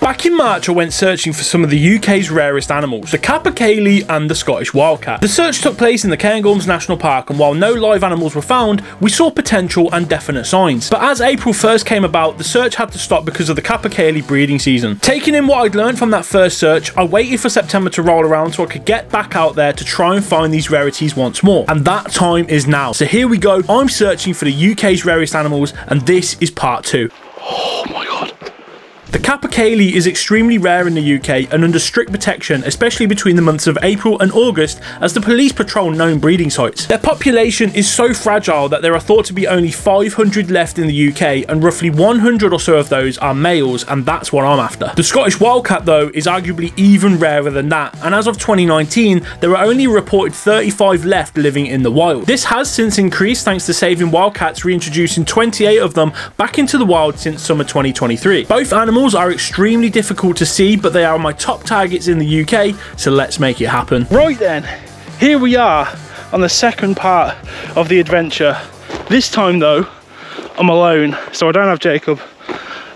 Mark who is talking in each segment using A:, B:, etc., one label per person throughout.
A: Back in March, I went searching for some of the UK's rarest animals, the capercaillie and the Scottish wildcat. The search took place in the Cairngorms National Park, and while no live animals were found, we saw potential and definite signs. But as April 1st came about, the search had to stop because of the capercaillie breeding season. Taking in what I'd learned from that first search, I waited for September to roll around so I could get back out there to try and find these rarities once more. And that time is now. So here we go. I'm searching for the UK's rarest animals, and this is part 2. Oh my god. The capercaillie is extremely rare in the UK and under strict protection, especially between the months of April and August, as the police patrol known breeding sites. Their population is so fragile that there are thought to be only 500 left in the UK, and roughly 100 or so of those are males, and that's what I'm after. The Scottish wildcat, though, is arguably even rarer than that, and as of 2019, there are only reported 35 left living in the wild. This has since increased thanks to Saving Wildcats reintroducing 28 of them back into the wild since summer 2023. Both animals are extremely difficult to see, but they are my top targets in the UK, so let's make it happen. Right then, here we are on the second part of the adventure. This time though, I'm alone, so I don't have Jacob,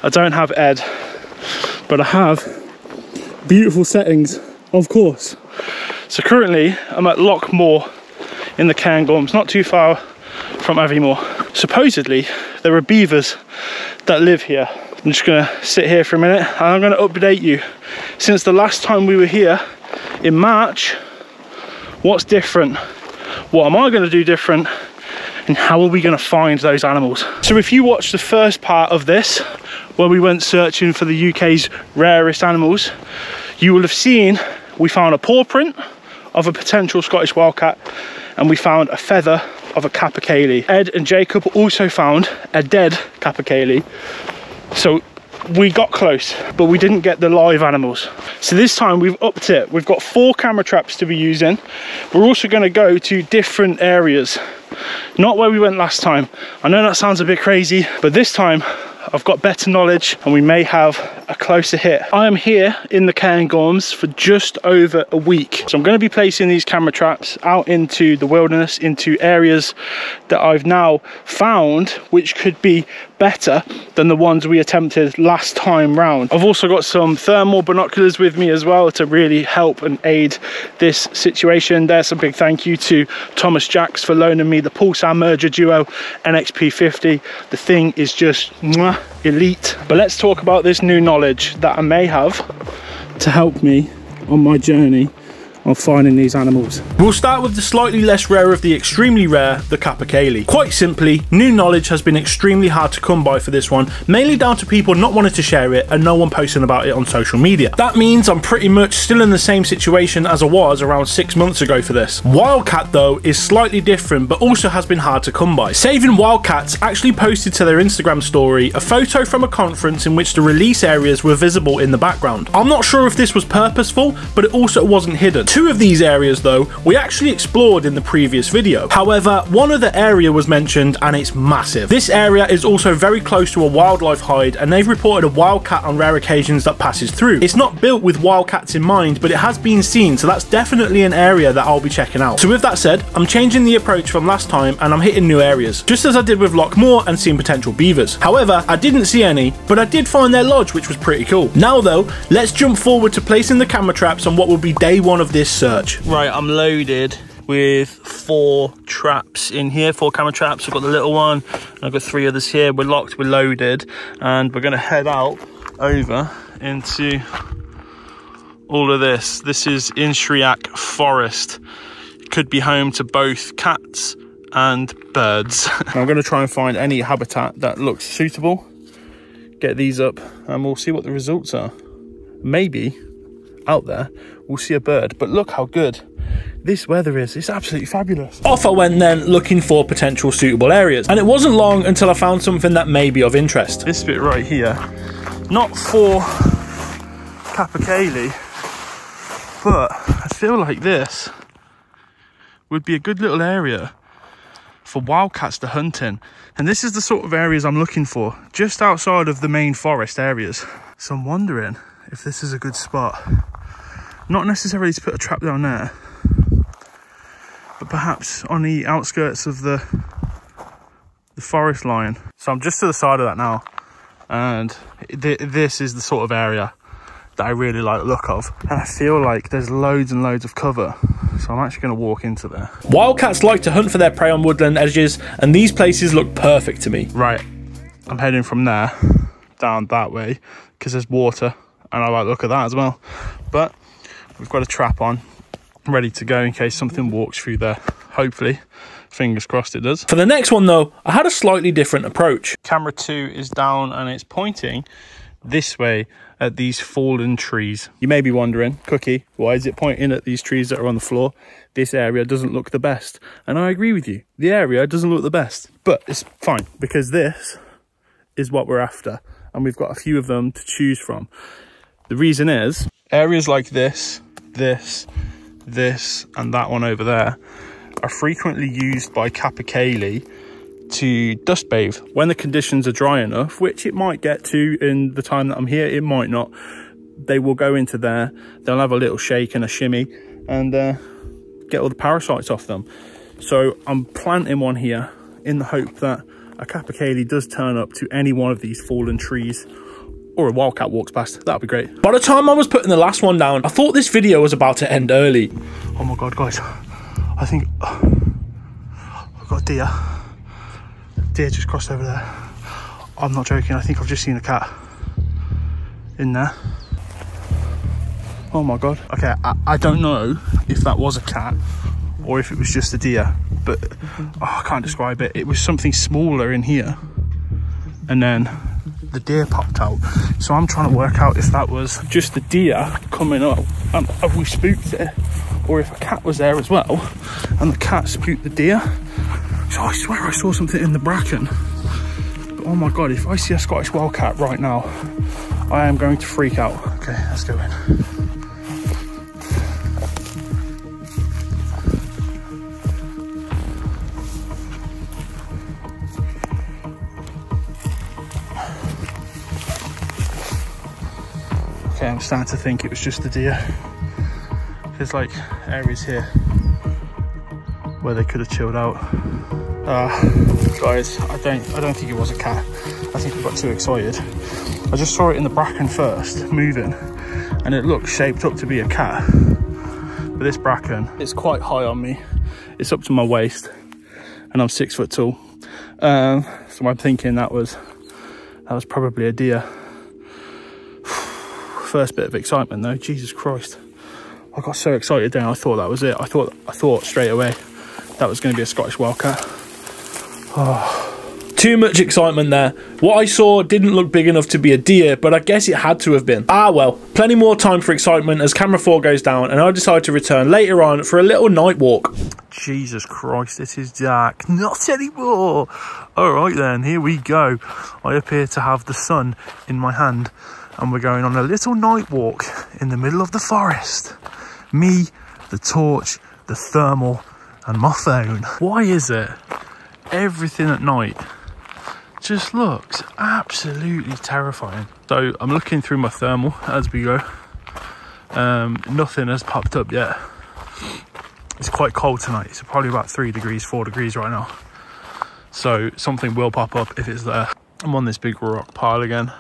A: I don't have Ed, but I have beautiful settings, of course. So currently, I'm at Lochmoor in the Cairngorms, not too far from Aviemore. Supposedly, there are beavers that live here. I'm just gonna sit here for a minute and I'm gonna update you. Since the last time we were here in March, what's different? What am I gonna do different? And how are we gonna find those animals? So if you watched the first part of this, where we went searching for the UK's rarest animals, you will have seen we found a paw print of a potential Scottish wildcat, and we found a feather of a capercaillie. Ed and Jacob also found a dead capercaillie. So we got close, but we didn't get the live animals. So this time we've upped it. We've got 4 camera traps to be using. We're also going to go to different areas, not where we went last time. I know that sounds a bit crazy, but this time I've got better knowledge and we may have a closer hit. I am here in the Cairngorms for just over a week. So I'm going to be placing these camera traps out into the wilderness, into areas that I've now found, which could be better than the ones we attempted last time round. I've also got some thermal binoculars with me as well to really help and aid this situation. There's a big thank you to Thomas Jacks for loaning me the Pulsar Merger Duo NXP50. The thing is just mwah, elite. But let's talk about this new knowledge that I may have to help me on my journey of finding these animals. We'll start with the slightly less rare of the extremely rare, the capercaillie. Quite simply, new knowledge has been extremely hard to come by for this one, mainly down to people not wanting to share it and no one posting about it on social media. That means I'm pretty much still in the same situation as I was around 6 months ago for this. Wildcat though is slightly different, but also has been hard to come by. Saving Wildcats actually posted to their Instagram story a photo from a conference in which the release areas were visible in the background. I'm not sure if this was purposeful, but it also wasn't hidden. 2 of these areas though we actually explored in the previous video. However, one other area was mentioned and it's massive. This area is also very close to a wildlife hide, and they've reported a wildcat on rare occasions that passes through. It's not built with wildcats in mind, but it has been seen, so that's definitely an area that I'll be checking out. So with that said, I'm changing the approach from last time and I'm hitting new areas, just as I did with Lochmoor and seeing potential beavers. However, I didn't see any, but I did find their lodge, which was pretty cool. Now though, let's jump forward to placing the camera traps on what will be day 1 of this search. Right, I'm loaded with 4 traps in here, 4 camera traps. I've got the little one, and I've got 3 others here. We're locked, we're loaded, and we're gonna head out over into all of this. This is Inshriach Forest. It could be home to both cats and birds. I'm gonna try and find any habitat that looks suitable, get these up, and we'll see what the results are. Maybe out there we'll see a bird, but look how good this weather is. It's absolutely fabulous. Off I went then, looking for potential suitable areas, and it wasn't long until I found something that may be of interest. This bit right here, not for capercaillie, but I feel like this would be a good little area for wildcats to hunt in, and this is the sort of areas I'm looking for, just outside of the main forest areas. So I'm wondering if this is a good spot, not necessarily to put a trap down there, but perhaps on the outskirts of the forest line. So I'm just to the side of that now, and this is the sort of area
B: that I really like the look of. And I feel like there's loads and loads of cover. So I'm actually going to walk into there.
A: Wildcats like to hunt for their prey on woodland edges, and these places look perfect to me.
B: Right, I'm heading from there down that way because there's water and I like the look of that as well. But we've got a trap on, ready to go in case something walks through there. Hopefully, fingers crossed it does.
A: For the next one though, I had a slightly different approach.
B: Camera 2 is down and it's pointing this way at these fallen trees. You may be wondering, Cookie, why is it pointing at these trees that are on the floor? This area doesn't look the best. And I agree with you. The area doesn't look the best. But it's fine because this is what we're after. And we've got a few of them to choose from. The reason is areas like this, and that one over there are frequently used by capercaillie to dust bathe when the conditions are dry enough, which it might get to in the time that I'm here, it might not. They will go into there, they'll have a little shake and a shimmy and get all the parasites off them. So I'm planting one here in the hope that a capercaillie does turn up to any one of these fallen trees, or a wildcat walks past. That'd be great.
A: By the time I was putting the last one down, I thought this video was about to end early.
B: Oh my god, guys, I think I've got a deer. Deer just crossed over there. I'm not joking, I think I've just seen a cat in there. Oh my god. Okay, I don't know if that was a cat or if it was just a deer, but I can't describe it. It was something smaller in here and then the deer popped out. So I'm trying to work out if that was just the deer coming up and have we spooked it, or if a cat was there as well and the cat spooked the deer. So I swear I saw something in the bracken. But oh my god, if I see a Scottish wildcat right now, I am going to freak out. Okay, let's go in. Okay, I'm starting to think it was just the deer. There's like areas here where they could have chilled out. Guys, I don't think it was a cat. I think I got too excited. I just saw it in the bracken first, moving, and it looked shaped up to be a cat. But this bracken, it's quite high on me. It's up to my waist, and I'm 6 foot tall. So I'm thinking that was probably a deer. First bit of excitement though, Jesus Christ. I got so excited then, I thought that was it. I thought straight away that was going to be a Scottish wildcat. Oh.
A: Too much excitement there. What I saw didn't look big enough to be a deer, but I guess it had to have been. Ah well, plenty more time for excitement as camera 4 goes down, and I decide to return later on for a little night walk.
B: Jesus Christ, it is dark. Not anymore. Alright then, here we go. I appear to have the sun in my hand, and we're going on a little night walk in the middle of the forest. Me, the torch, the thermal, and my phone. Why is it everything at night just looks absolutely terrifying? So I'm looking through my thermal as we go. Nothing has popped up yet. It's quite cold tonight. It's probably about 3 degrees, 4 degrees right now. So something will pop up if it's there. I'm on this big rock pile again.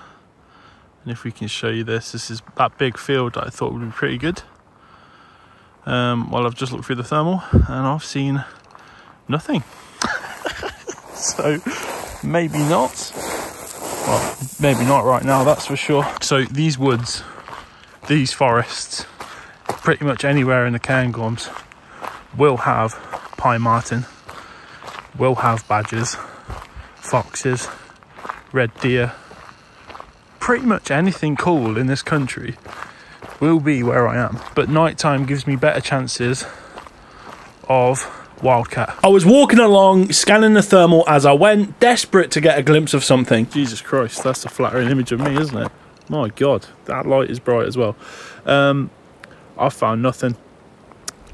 B: And if we can show you this is that big field that I thought would be pretty good. Well, I've just looked through the thermal and I've seen nothing. So maybe not. Well, maybe not right now, that's for sure. So these woods, these forests, pretty much anywhere in the Cairngorms will have pine marten, will have badgers, foxes, red deer. Pretty much anything cool in this country will be where I am. But nighttime gives me better chances of wildcat.
A: I was walking along, scanning the thermal as I went, desperate to get a glimpse of something.
B: Jesus Christ, that's a flattering image of me, isn't it? My God, that light is bright as well. I've found nothing.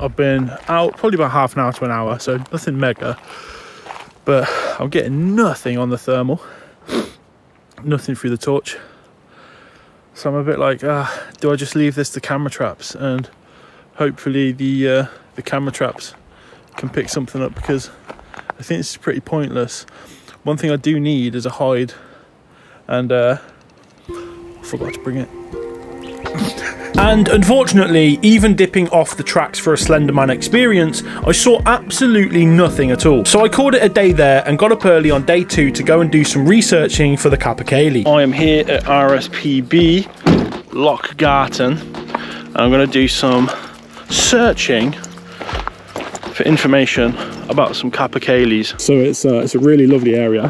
B: I've been out probably about half an hour to an hour, so nothing mega. But I'm getting nothing on the thermal. Nothing through the torch. So I'm a bit like, do I just leave this to camera traps and hopefully the camera traps can pick something up, because I think this is pretty pointless. One thing I do need is a hide, and I forgot to bring it.
A: And unfortunately, even dipping off the tracks for a Slenderman experience, I saw absolutely nothing at all. So I called it a day there and got up early on day 2 to go and do some researching for the Capercaillie. I am here at RSPB Lochgarten. I'm going to do some searching for information about some Capercaillies. So it's a really lovely area,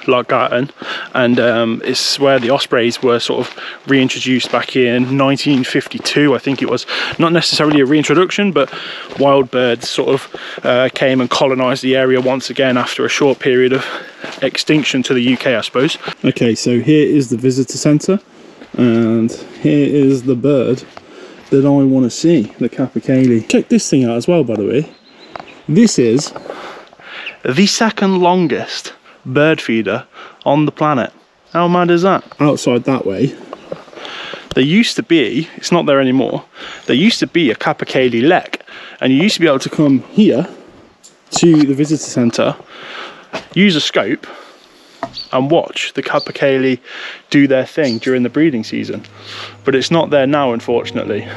A: Lochgarten, and it's where the ospreys were sort of reintroduced back in 1952, I think it was. Not necessarily a reintroduction, but wild birds sort of came and colonised the area once again after a short period of extinction to the UK, I suppose. Okay, so here is the visitor centre, and here is the bird that I want to see, the Capercaillie. Check this thing out as well, by the way. This is the second longest bird feeder on the planet. How mad is that? Outside that way, there used to be, it's not there anymore, there used to be a Capercaillie lek, and you used to be able to come here to the visitor centre, use a scope and watch the Capercaillie do their thing during the breeding season. But it's not there now, unfortunately,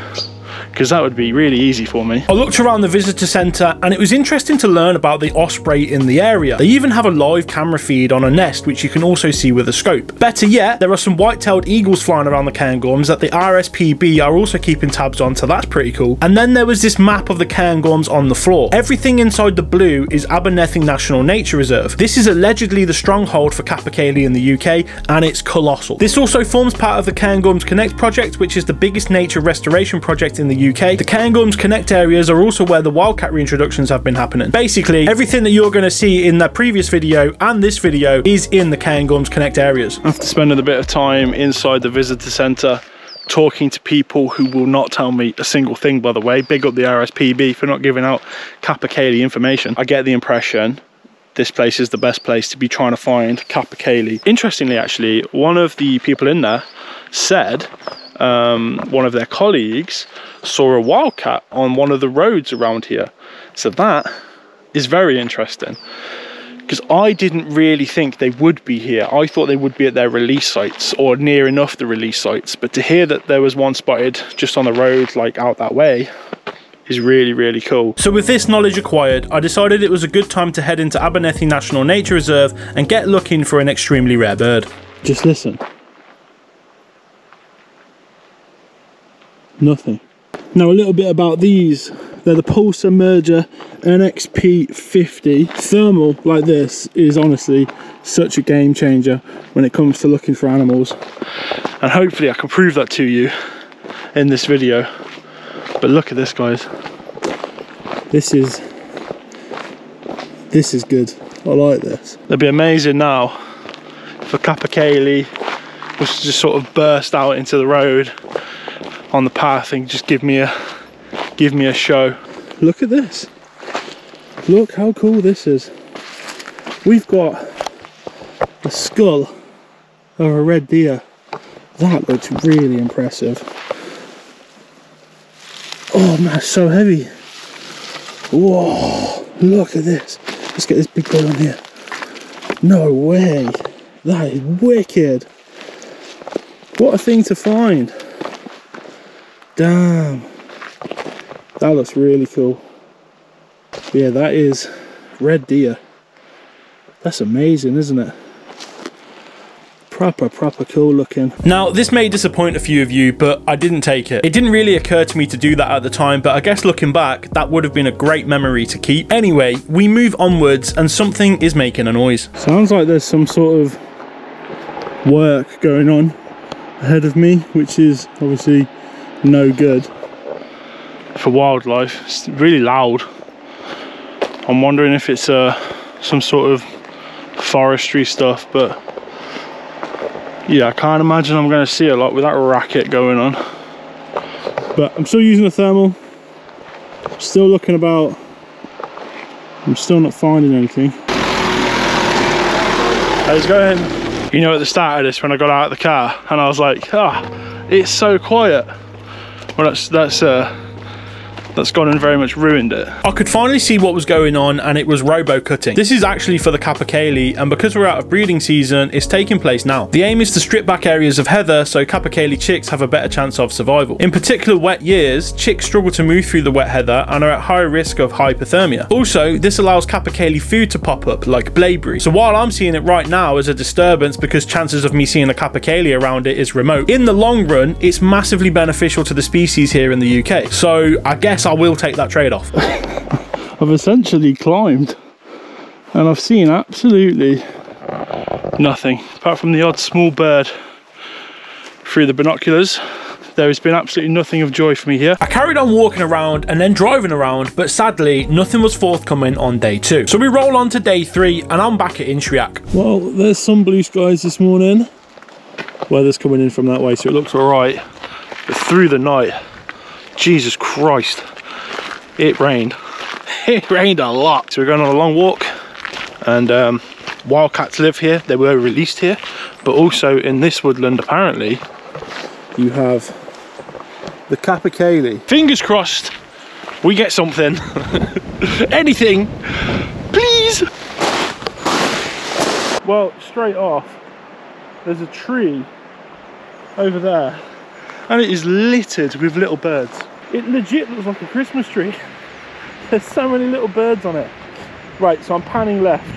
A: because that would be really easy for me. I looked around the visitor centre and it was interesting to learn about the osprey in the area. They even have a live camera feed on a nest which you can also see with a scope. Better yet, there are some white-tailed eagles flying around the Cairngorms that the RSPB are also keeping tabs on, so that's pretty cool. And then there was this map of the Cairngorms on the floor. Everything inside the blue is Abernethy National Nature Reserve. This is allegedly the stronghold for Capercaillie in the UK, and it's colossal. This also forms part of the Cairngorms Connect project, which is the biggest nature restoration project in the UK. The Cairngorms Connect areas are also where the wildcat reintroductions have been happening. Basically, everything that you're going to see in that previous video and this video is in the Cairngorms Connect areas. After spending a bit of time inside the visitor centre, talking to people who will not tell me a single thing, by the way, big up the RSPB for not giving out Capercaillie information, I get the impression this place is the best place to be trying to find Capercaillie. Interestingly, actually, one of the people in there said one of their colleagues saw a wildcat on one of the roads around here. So that is very interesting, because I didn't really think they would be here. I thought they would be at their release sites or near enough the release sites, but to hear that there was one spotted just on the road, like out that way, is really, really cool. So with this knowledge acquired, I decided it was a good time to head into Abernethy National Nature Reserve and get looking for an extremely rare bird. Just listen. Nothing. Now a little bit about these. They're the Pulsar Merger NXP50. Thermal like this is honestly such a game changer when it comes to looking for animals. And hopefully I can prove that to you in this video. But look at this, guys. This is good. I like this. It'd be amazing now if a Capercaillie was to just sort of burst out into the road on the path and just give me a show. Look at this. Look how cool this is. We've got the skull of a red deer. That looks really impressive. Oh man, it's so heavy. Whoa, look at this. Let's get this big bird on here. No way. That is wicked. What a thing to find. Damn, that looks really cool. Yeah, that is red deer. That's amazing, isn't it? Proper cool looking. Now, this may disappoint a few of you, but I didn't take it. It didn't really occur to me to do that at the time, but I guess looking back, that would have been a great memory to keep. Anyway, we move onwards and something is making a noise. Sounds like there's some sort of work going on ahead of me, which is obviously no good for wildlife. It's really loud. I'm wondering if it's some sort of forestry stuff, but yeah, I can't imagine I'm going to see a lot with that racket going on. But I'm still using the thermal, still looking about. I'm still not finding anything. How's it going? You know, at the start of this, when I got out of the car and I was like, it's so quiet. Well, that's
B: that's gone and very much ruined it.
A: I could finally see what was going on, and it was robo cutting. This is actually for the capercaillie, and because we're out of breeding season, it's taking place now. The aim is to strip back areas of heather so capercaillie chicks have a better chance of survival. In particular wet years, chicks struggle to move through the wet heather and are at higher risk of hypothermia. Also, this allows capercaillie food to pop up, like blaeberry. So while I'm seeing it right now as a disturbance because chances of me seeing a capercaillie around it is remote, in the long run, it's massively beneficial to the species here in the UK. So I guess I will take that trade-off.
B: I've essentially climbed and I've seen absolutely nothing apart from the odd small bird through the binoculars. There has been absolutely nothing of joy for me here.
A: I carried on walking around and then driving around, but sadly nothing was forthcoming on day 2. So we roll on to day 3 and I'm back at Inchriach.
B: Well, there's some blue skies this morning. Weather's coming in from that way, so it looks all right. But through the night, Jesus Christ, it rained. It rained a lot. So we're going on a long walk, and wildcats live here. They were released here, but also in this woodland, apparently, you have the capercaillie. Fingers crossed, we get something. Anything, please. Well, straight off, there's a tree over there, and it is littered with little birds. It legit looks like a Christmas tree. There's so many little birds on it. Right, so I'm panning left.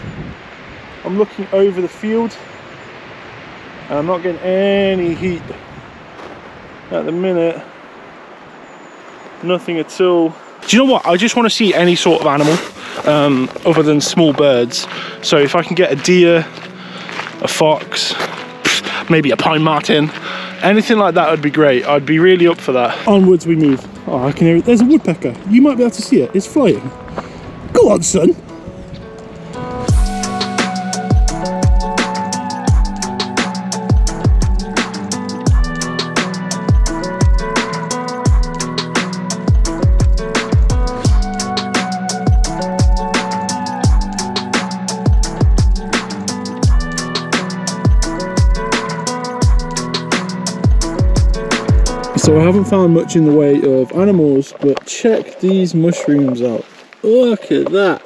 B: I'm looking over the field, and I'm not getting any heat at the minute. Nothing at all. Do you know what? I just want to see any sort of animal other than small birds. So if I can get a deer, a fox, maybe a pine marten, anything like that would be great. I'd be really up for that. Onwards we move. Oh, I can hear it. There's a woodpecker. You might be able to see it. It's flying. Go on, son. So I haven't found much in the way of animals, but check these mushrooms out. Look at that.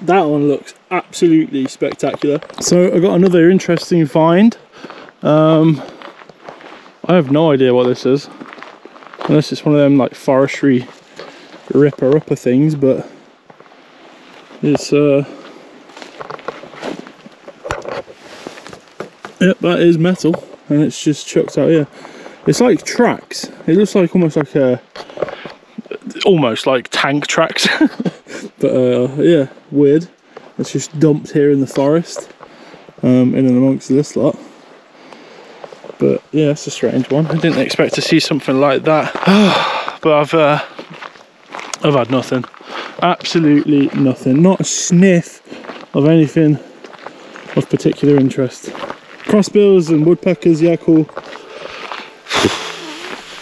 B: That one looks absolutely spectacular. So I got another interesting find. I have no idea what this is, unless it's one of them like forestry ripper-upper things, but it's yep, that is metal, and it's just chucked out here. It's like tracks. It looks like almost like tank tracks. But yeah, weird. It's just dumped here in the forest, in and amongst this lot. But yeah, it's a strange one. I didn't expect to see something like that. But I've had nothing. Absolutely nothing. Not a sniff of anything of particular interest. Crossbills and woodpeckers, yeah, cool.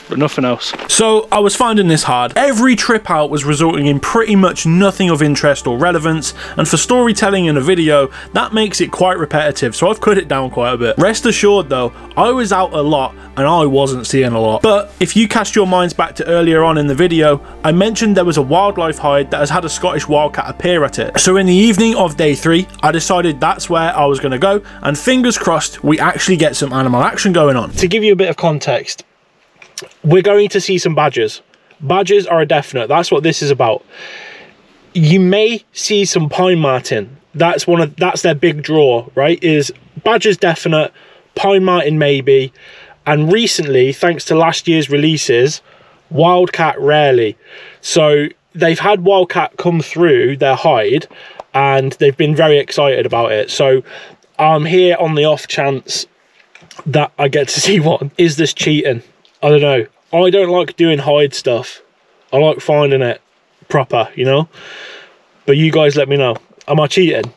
B: But nothing else.
A: So I was finding this hard. Every trip out was resulting in pretty much nothing of interest or relevance, and for storytelling in a video, that makes it quite repetitive, so I've cut it down quite a bit. Rest assured though, I was out a lot and I wasn't seeing a lot. But if you cast your minds back to earlier on in the video, I mentioned there was a wildlife hide that has had a Scottish wildcat appear at it. So in the evening of day 3, I decided that's where I was going to go, and fingers crossed we actually get some animal action going on. To give you a bit of context, we're going to see some badgers. Badgers are a definite. That's what this is about. You may see some pine marten. That's their big draw, right? Is badgers definite, pine marten maybe, and recently, thanks to last year's releases, wildcat rarely. So they've had wildcat come through their hide, and they've been very excited about it. So I'm here on the off chance that I get to see one. Is this cheating? I don't know. I don't like doing hide stuff. I like finding it proper, you know? But you guys let me know. Am I cheating?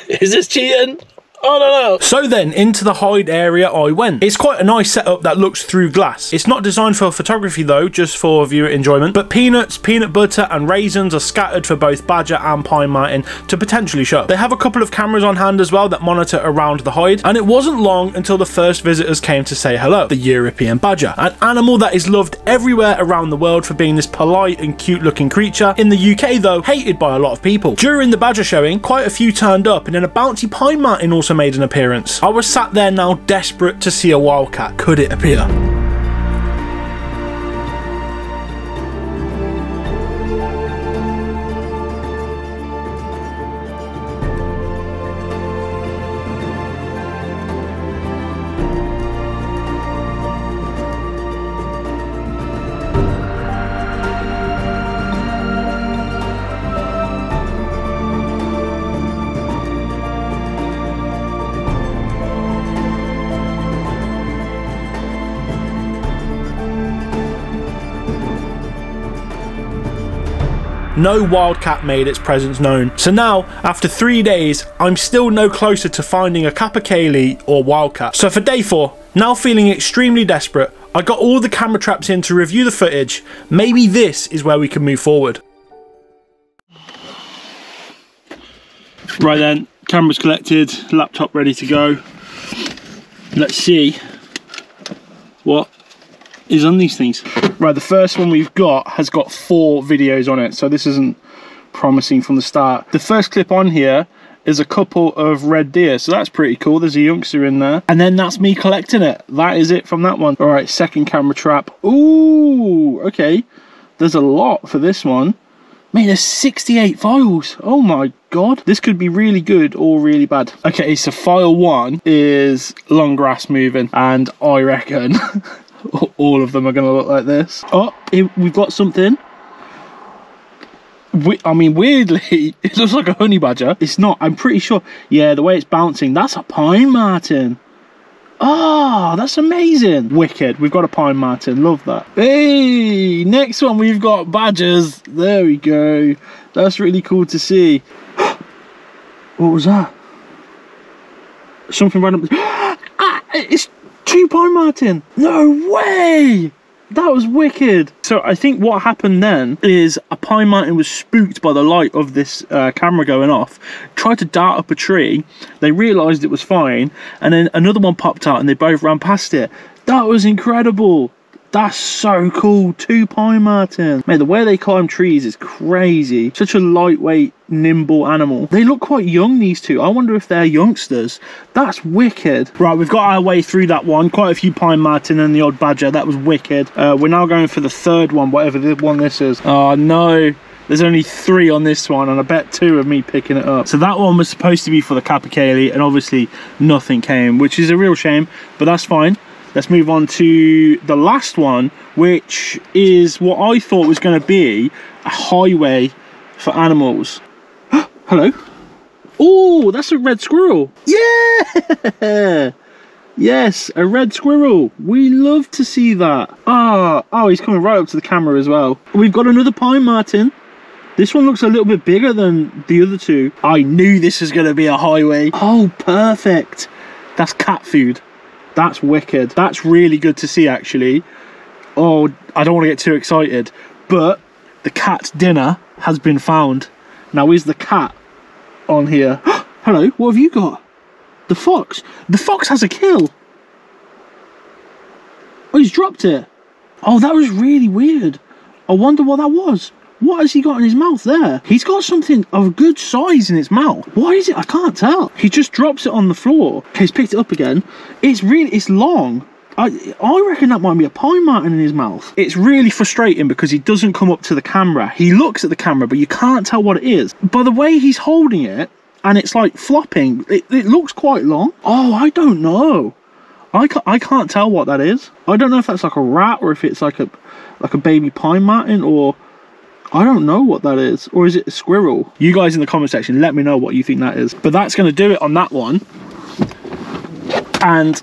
A: Is this cheating?
B: I don't know.
A: So then, into the hide area I went. It's quite a nice setup that looks through glass. It's not designed for photography though, just for viewer enjoyment. But peanuts, peanut butter and raisins are scattered for both badger and pine marten to potentially show. They have a couple of cameras on hand as well that monitor around the hide. And it wasn't long until the first visitors came to say hello. The European badger. An animal that is loved everywhere around the world for being this polite and cute looking creature. In the UK though, hated by a lot of people. During the badger showing, quite a few turned up, and then a bouncy pine marten also made an appearance. I was sat there now desperate to see a wildcat. Could it appear? No wildcat made its presence known. So now, after 3 days, I'm still no closer to finding a capercaillie or wildcat. So for day 4, now feeling extremely desperate, I got all the camera traps in to review the footage. Maybe this is where we can move forward. Right then, camera's collected, laptop ready to go. Let's see what is on these things. Right, the first one we've got has got 4 videos on it, so this isn't promising from the start. The first clip on here is a couple of red deer, so that's pretty cool. There's a youngster in there, and then that's me collecting it. That is it from that one. All right, second camera trap. Ooh, okay, there's a lot for this one. Man, there's 68 files. Oh my god, this could be really good or really bad. Okay, so file 1 is long grass moving, and I reckon all of them are going to look like this. Oh, we've got something. I mean, weirdly, it looks like a honey badger. It's not, I'm pretty sure. Yeah, the way it's bouncing, that's a pine marten. Ah, that's amazing. Wicked. We've got a pine marten. Love that. Hey, next one, we've got badgers. There we go. That's really cool to see. What was that? Something random. It's 2 pine marten. No way. That was wicked. So I think what happened then is a pine marten was spooked by the light of this camera going off, tried to dart up a tree, they realised it was fine, and then another one popped out and they both ran past it. That was incredible. That's so cool. 2 pine martens. Man, the way they climb trees is crazy. Such a lightweight, nimble animal. They look quite young, these two. I wonder if they're youngsters. That's wicked. Right, we've got our way through that one. Quite a few pine marten and the odd badger. That was wicked. We're now going for the third one, whatever the one this is. Oh, no. There's only 3 on this one, and I bet 2 of me picking it up. So that one was supposed to be for the capercaillie, and obviously nothing came, which is a real shame, but that's fine. Let's move on to the last one, which is what I thought was going to be a highway for animals. Hello. Oh, that's a red squirrel. Yeah. Yes, a red squirrel. We love to see that. Oh, he's coming right up to the camera as well. We've got another pine marten. This one looks a little bit bigger than the other 2. I knew this was going to be a highway. Oh, perfect. That's cat food. That's wicked. That's really good to see, actually. Oh, I don't want to get too excited, but the cat's dinner has been found. Now, is the cat on here? Hello, what have you got? The fox. The fox has a kill. Oh, he's dropped it. Oh, that was really weird. I wonder what that was. What has he got in his mouth there? He's got something of good size in his mouth. What is it? I can't tell. He just drops it on the floor. Okay, he's picked it up again. It's long. I reckon that might be a pine marten in his mouth. It's really frustrating because he doesn't come up to the camera. He looks at the camera, but you can't tell what it is. By the way he's holding it, and it's like flopping, it looks quite long. Oh, I don't know. I can't tell what that is. I don't know if that's like a rat or if it's like a baby pine marten, or I don't know what that is. Or is it a squirrel? You guys in the comment section, let me know what you think that is. But that's going to do it on that one. And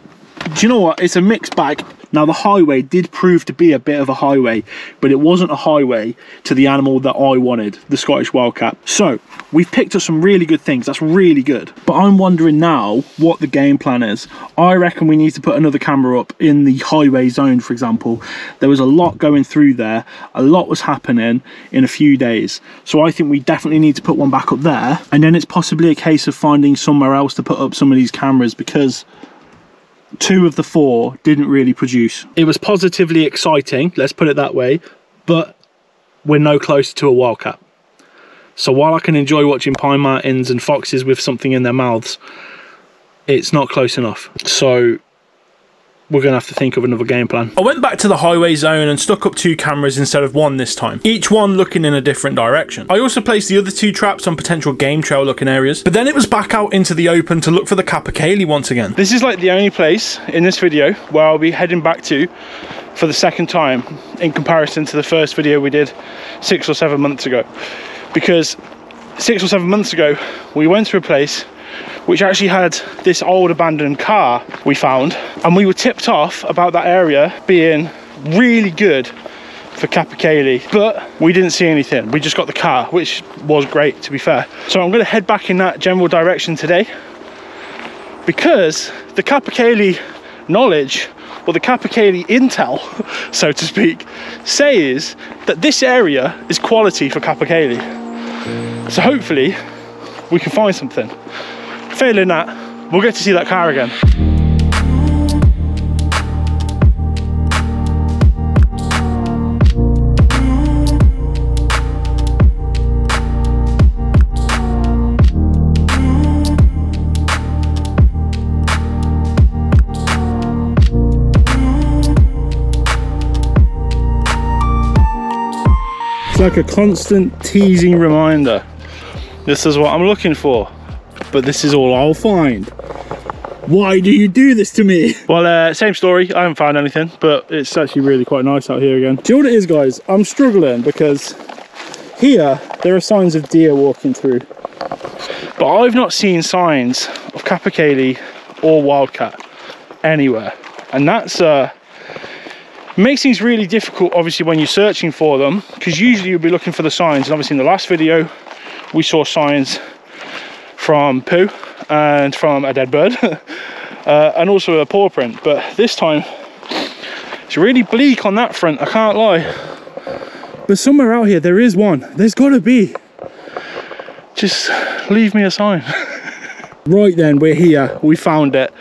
A: do you know what? It's a mixed bag. Now the highway did prove to be a bit of a highway, but it wasn't a highway to the animal that I wanted, the Scottish wildcat. So we've picked up some really good things, that's really good. But I'm wondering now what the game plan is. I reckon we need to put another camera up in the highway zone, for example. There was a lot going through there, a lot was happening in a few days. So I think we definitely need to put one back up there, and then it's possibly a case of finding somewhere else to put up some of these cameras, because 2 of the 4 didn't really produce. It was positively exciting, let's put it that way, but we're no closer to a wildcat. So while I can enjoy watching pine martens and foxes with something in their mouths, it's not close enough. So we're going to have to think of another game plan. I went back to the highway zone and stuck up 2 cameras instead of 1 this time, each one looking in a different direction. I also placed the other 2 traps on potential game trail looking areas, but then it was back out into the open to look for the capercaillie once again. This is like the only place in this video where I'll be heading back to for the second time in comparison to the first video we did 6 or 7 months ago. Because 6 or 7 months ago, we went to a place which actually had this old abandoned car we found, and we were tipped off about that area being really good for capercaillie, but we didn't see anything. We just got the car, which was great, to be fair. So I'm going to head back in that general direction today, because the capercaillie knowledge, or the capercaillie intel, so to speak, says that this area is quality for capercaillie. So hopefully we can find something. Failing that, we'll get to see that car again. It's like a constant teasing reminder. This is what I'm looking for, but this is all I'll find. Why do you do this to me? Well, same story. I haven't found anything, but it's actually really quite nice out here again. Do you know what it is, guys? I'm struggling because here there are signs of deer walking through, but I've not seen signs of capercaillie or wildcat anywhere, and that's makes things really difficult, obviously, when you're searching for them, because usually you'll be looking for the signs. And obviously in the last video we saw signs from poo and from a dead bird and also a paw print, but this time it's really bleak on that front, I can't lie. But somewhere out here there is one, there's got to be. Just leave me a sign. Right then, we're here, we found it,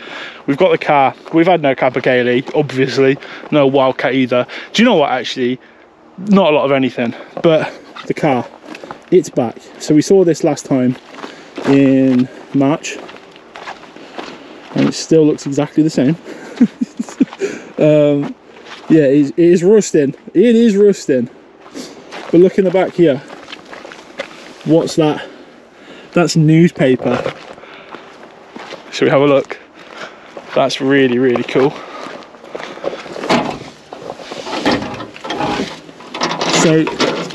A: we've got the car, we've had no capercaillie, obviously, no wildcat either. Do you know what, actually, not a lot of anything, but the car, it's back. So we saw this last time in March, and it still looks exactly the same. Yeah, it is rusting, it is rusting. But look in the back here, what's that? That's newspaper. Shall we have a look? That's really, really cool. So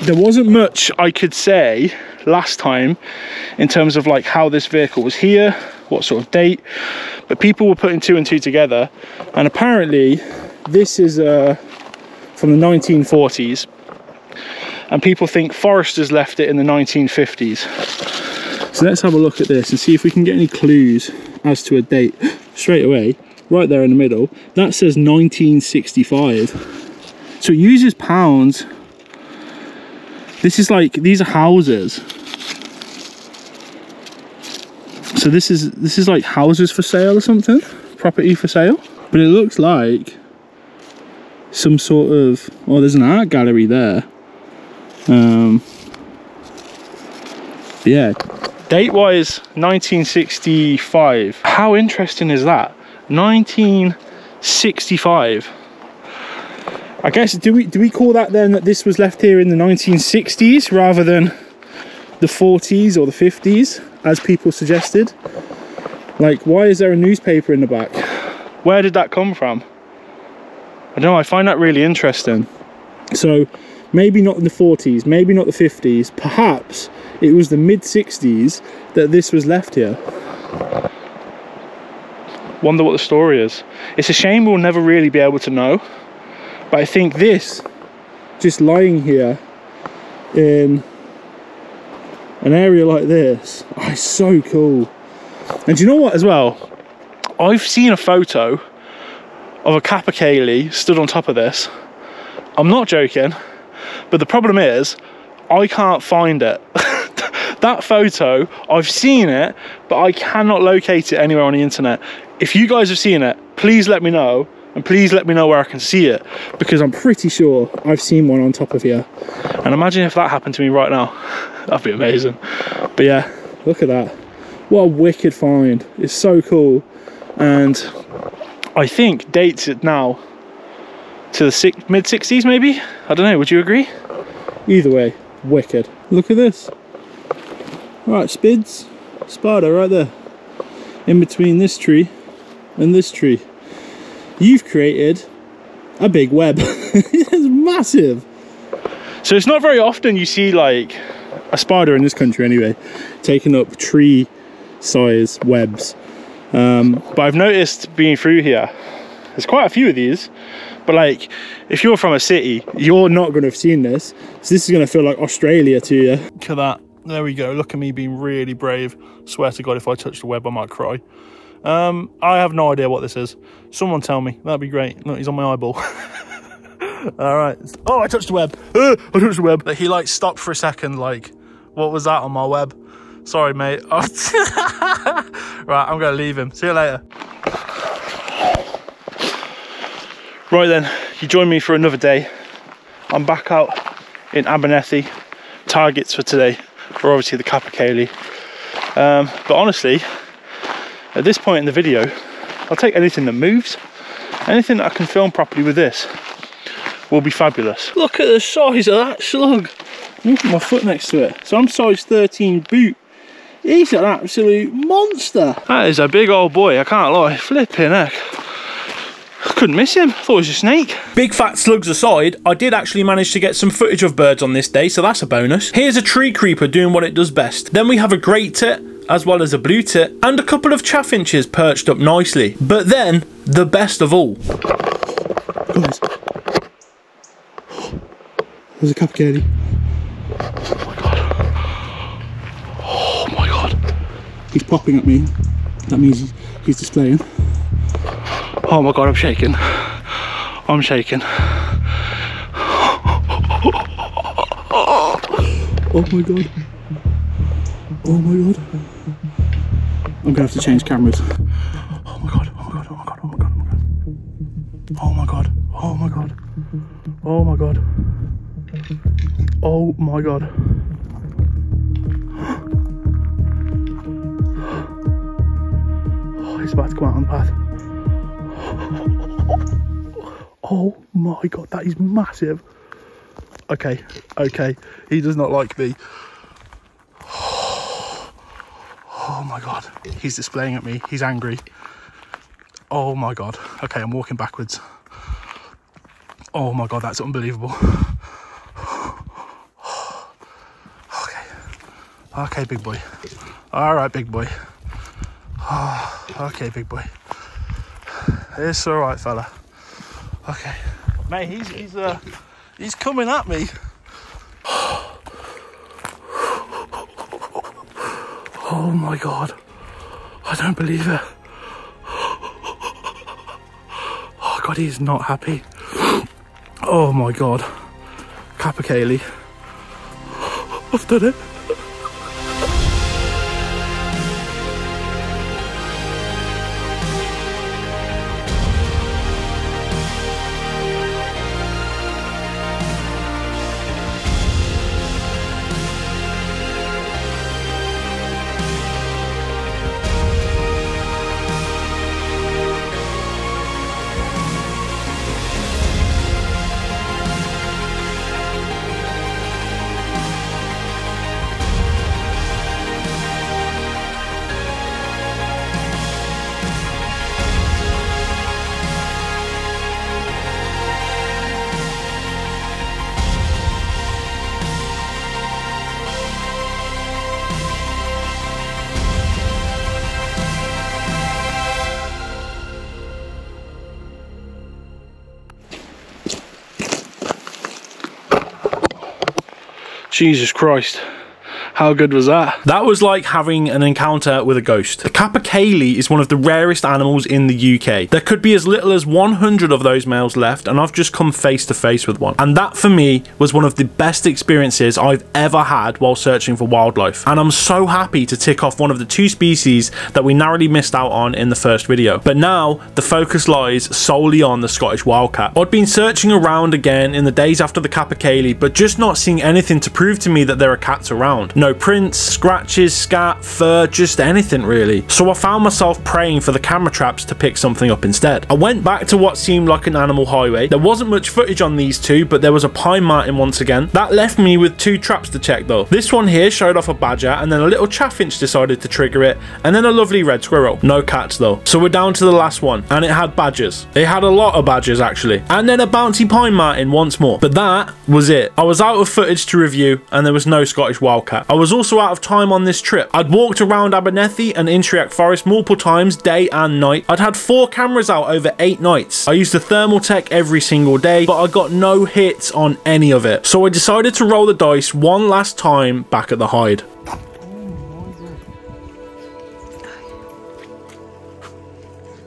A: there wasn't much I could say last time in terms of like how this vehicle was here, what sort of date, but people were putting 2 and 2 together, and apparently this is from the 1940s, and people think foresters left it in the 1950s. So let's have a look at this and see if we can get any clues as to a date. Straight away, right there in the middle, that says 1965. So it uses pounds. This is like, these are houses. So this is like houses for sale or something, property for sale. But it looks like some sort of, oh, there's an art gallery there. Yeah. Date-wise, 1965. How interesting is that? 1965. I guess, do we call that then that this was left here in the 1960s rather than the 40s or the 50s, as people suggested? Like, why is there a newspaper in the back? Where did that come from? I don't know, I find that really interesting. So, maybe not in the 40s, maybe not the 50s, perhaps it was the mid-60s that this was left here. Wonder what the story is. It's a shame we'll never really be able to know. But I think this, just lying here in an area like this, oh, it's so cool. And do you know what as well? I've seen a photo of a capercaillie stood on top of this. I'm not joking, but the problem is I can't find it. That photo, I've seen it, but I cannot locate it anywhere on the internet. If you guys have seen it, please let me know, and please let me know where I can see it, because I'm pretty sure I've seen one on top of here. And imagine if that happened to me right now. That'd be amazing. But yeah, look at that. What a wicked find. It's so cool. And I think dates it now to the mid-60s maybe? I don't know, would you agree? Either way, wicked. Look at this. Right, Spids, spider right there. In between this tree and this tree. You've created a big web. It's massive. So it's not very often you see like a spider in this country anyway, taking up tree size webs. But I've noticed being through here, there's quite a few of these, but like if you're from a city, you're not going to have seen this. So this is going to feel like Australia to you. Look at that. There we go. Look at me being really brave. Swear to God, if I touch the web, I might cry. I have no idea what this is. Someone tell me. That'd be great. Look, he's on my eyeball. All right. Oh, I touched the web. I touched the web. He like stopped for a second. Like, what was that on my web? Sorry, mate. Oh. Right, I'm going to leave him. See you later. Right then, you join me for another day. I'm back out in Abernethy. Targets for today are obviously the capercaillie. But honestly, at this point in the video, I'll take anything that moves. Anything that I can film properly with this will be fabulous. Look at the size of that slug. Look at my foot next to it. So I'm size 13 boot. He's an absolute monster. That is a big old boy, I can't lie. Flipping heck. I couldn't miss him. I thought it was a snake. Big fat slugs aside, I did actually manage to get some footage of birds on this day, so that's a bonus. Here's a tree creeper doing what it does best. Then we have a great tit, as well as a blue tit, and a couple of chaffinches perched up nicely. But then, the best of all. Guys. There's a capercaillie. Oh my god. Oh my god. He's popping at me. That means he's displaying. Oh my god, I'm shaking. I'm shaking. Oh my god. Oh my god. I'm gonna have to change cameras. Oh my god, oh my god, oh my god, oh my god, oh my god. Oh my god. Oh my god. Oh my god. Oh, he's about to come out on the path. Oh my god, that is massive. Okay, okay, he does not like me. Oh my god, he's displaying at me, he's angry. Oh my god, okay, I'm walking backwards. Oh my god, that's unbelievable. Okay, okay, big boy. All right, big boy. Okay, big boy. It's all right, fella. Okay, mate, he's coming at me. Oh my god, I don't believe it. Oh god, he's not happy. Oh my god, capercaillie. I've done it.
B: Jesus Christ. How good was that?
A: That was like having an encounter with a ghost. The capercaillie is one of the rarest animals in the UK. There could be as little as 100 of those males left, and I've just come face to face with one. And that for me was one of the best experiences I've ever had while searching for wildlife. And I'm so happy to tick off one of the 2 species that we narrowly missed out on in the first video. But now the focus lies solely on the Scottish wildcat. I'd been searching around again in the days after the capercaillie, but just not seeing anything to prove to me that there are cats around. No prints, scratches, scat, fur, just anything really. So I found myself praying for the camera traps to pick something up instead. I went back to what seemed like an animal highway. There wasn't much footage on these 2, but there was a pine marten once again. That left me with 2 traps to check though. This one here showed off a badger, and then a little chaffinch decided to trigger it, and then a lovely red squirrel. No cats though. So we're down to the last one, and it had badgers. It had a lot of badgers actually. And then a bouncy pine marten once more. But that was it. I was out of footage to review, and there was no Scottish wildcat. I was also out of time on this trip. I'd walked around Abernethy and Intriac Forest multiple times, day and night. I'd had 4 cameras out over 8 nights. I used the thermal tech every single day, but I got no hits on any of it. So I decided to roll the dice one last time back at the hide.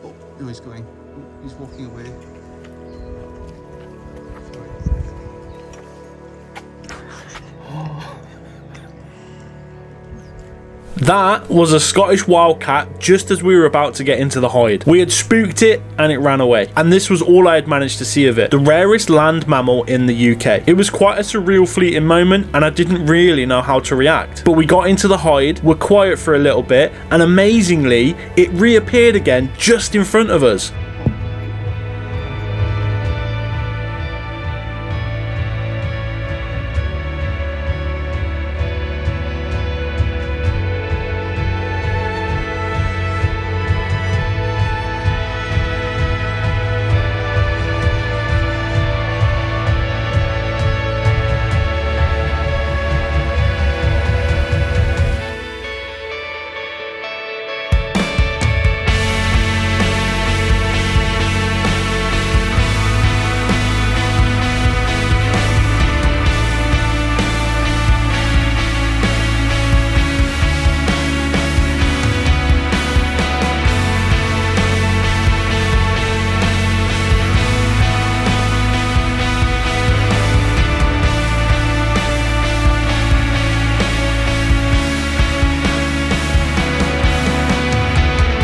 C: Oh, he's going. He's walking away.
A: That was a Scottish wildcat just as we were about to get into the hide. We had spooked it and it ran away. And this was all I had managed to see of it. The rarest land mammal in the UK. It was quite a surreal, fleeting moment, and I didn't really know how to react. But we got into the hide, were quiet for a little bit, and amazingly, it reappeared again just in front of us.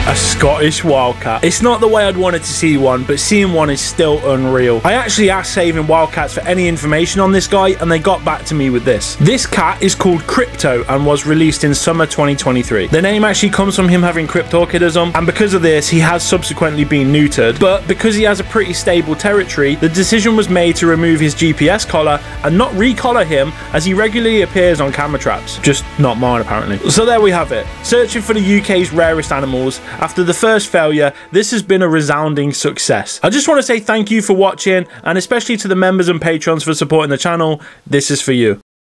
A: A Scottish wildcat. It's not the way I'd wanted to see one, but seeing one is still unreal. I actually asked Saving Wildcats for any information on this guy, and they got back to me with this. This cat is called Crypto and was released in summer 2023. The name actually comes from him having cryptorchidism, and because of this, he has subsequently been neutered. But because he has a pretty stable territory, the decision was made to remove his GPS collar and not recollar him, as he regularly appears on camera traps. Just not mine, apparently. So there we have it. Searching for the UK's rarest animals. After the first failure, this has been a resounding success. I just want to say thank you for watching, and especially to the members and patrons for supporting the channel. This is for you.